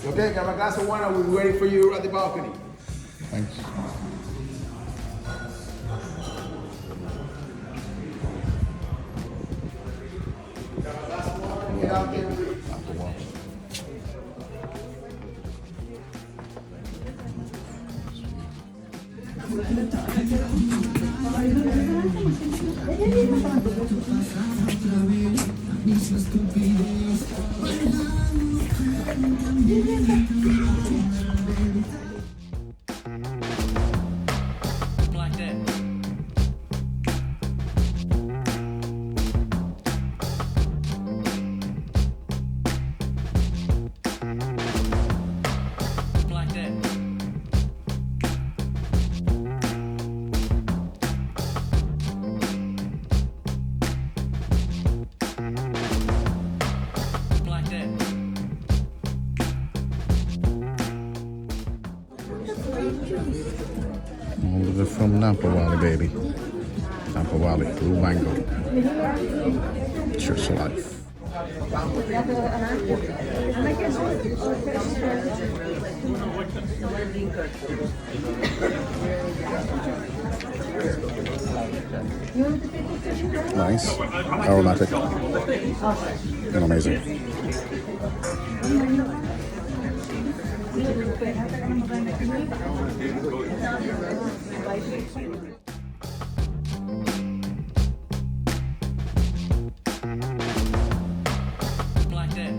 Okay, grab a glass of wine. We'll be waiting for you at the balcony. Thanks. Get out there. Like that. Like that. Like that. All the way from Napa Valley, baby. Napa Valley, Ruvango. Cheers to life. Nice, aromatic, and amazing. Like that.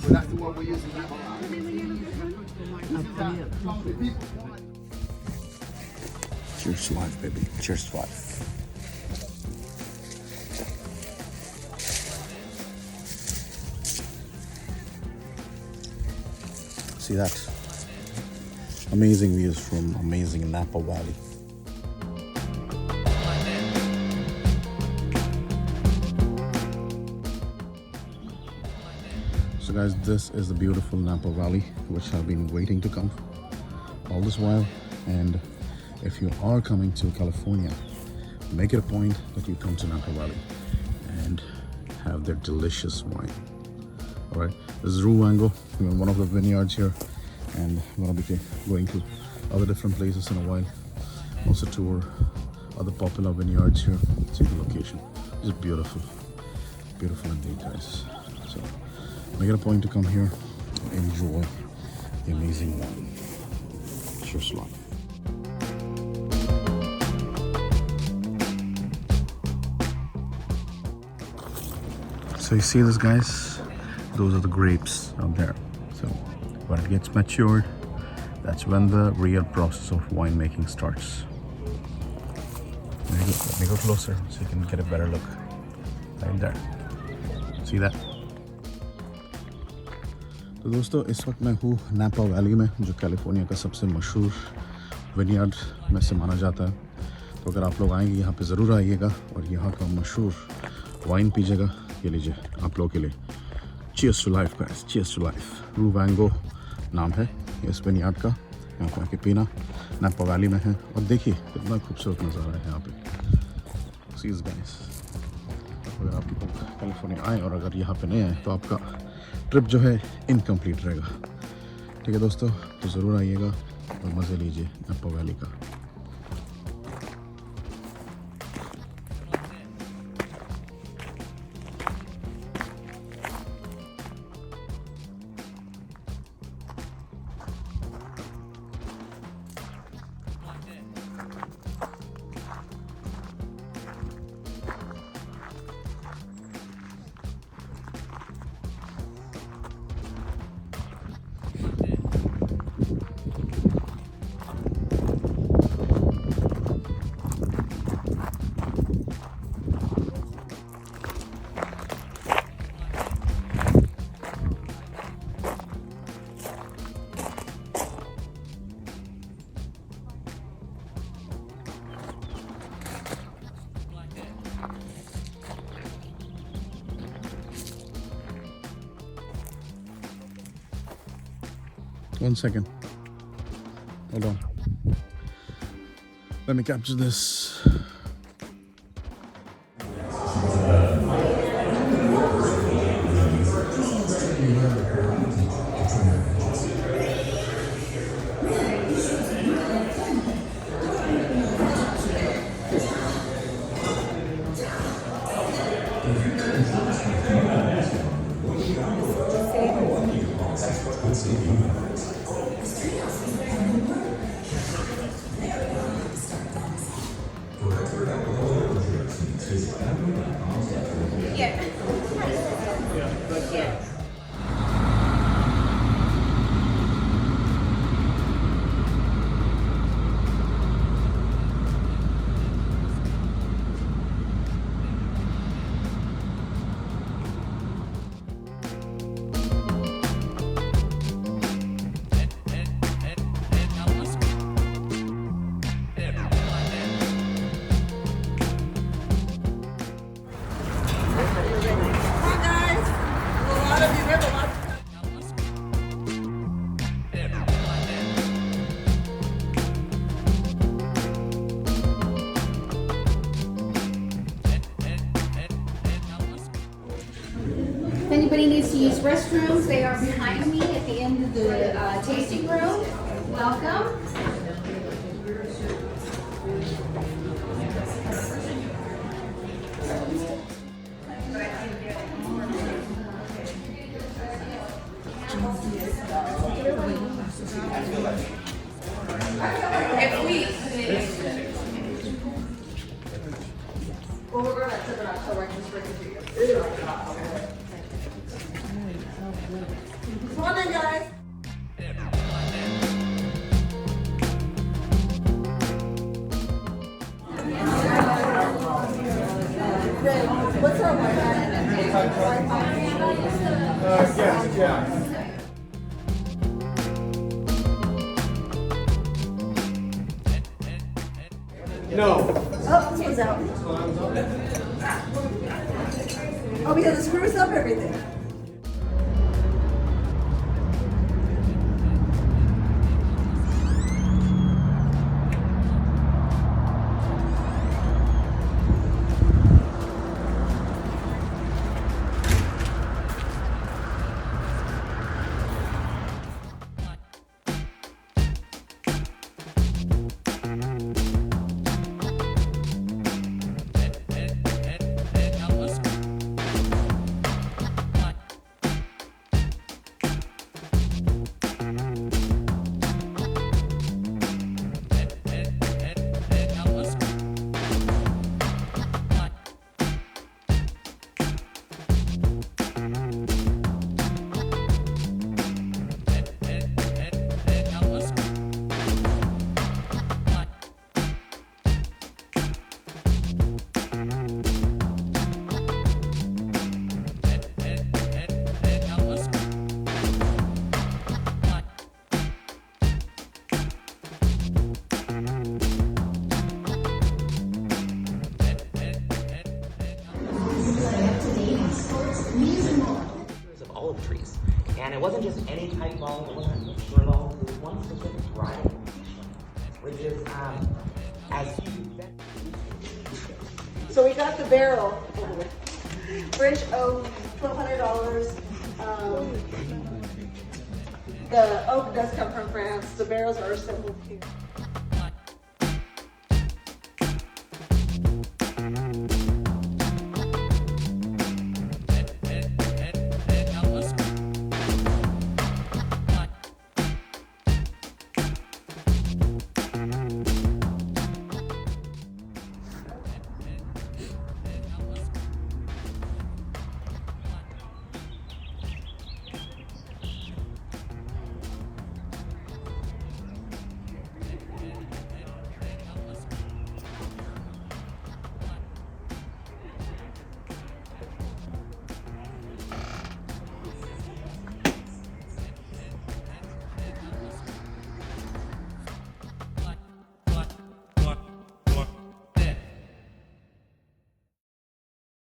So that's the one we're using now. Cheers to life, baby. Cheers to life. See that? Amazing views from amazing Napa Valley. So guys, this is the beautiful Napa Valley, which I've been waiting to come all this while. And if you are coming to California, make it a point that you come to Napa Valley and have their delicious wine. All right, this is Ruvango, one of the vineyards here, and I'm gonna be going to other different places in a while. Also tour other popular vineyards here. See the location. It's beautiful, beautiful indeed, guys. So make it a point to come here, enjoy the amazing wine. Cheers, life. So you see this, guys? Those are the grapes out there. So when it gets matured, that's when the real process of winemaking starts. Let me go closer so you can get a better look. Right there. See that? तो दोस्तों इस वक्त मैं हूँ नापा valley में, जो California का सबसे मशहूर विनयार्ड में से माना जाता है। तो अगर आप लोग आएंगे यहाँ पे ज़रूर आइएगा और यहाँ का मशहूर वाइन पीजिएगा। ये लीजिए आप लोगों के लिए। Cheers to life guys, cheers to life. रूवांगो नाम है इस विनयार्ड का। यहाँ पर आके पीना, नापा वैली में है। और देखिए कितना खूबसूरत नज़ारा है यहाँ पे। सीज गाइस, अगर आप लोग कैलिफोर्निया आए और अगर यहाँ पे नहीं आए तो आपका ट्रिप जो है इनकम्प्लीट रहेगा। ठीक है दोस्तों, तो ज़रूर आइएगा और मज़े लीजिए नापा वैली का। 1 second. Hold on. Let me capture this. If anybody needs to use restrooms, they are behind me at the end of the tasting room. Welcome. Come on in, guys. What's our Yeah. No. Oh, this one's out. Oh, because it screws up everything. Of olive trees. And it wasn't just any type of olive, it wasn't a mixture of olives, it was one specific variety, which is as you So we got the barrel. French oak, $1,200. The oak does come from France. The barrels are assembled here.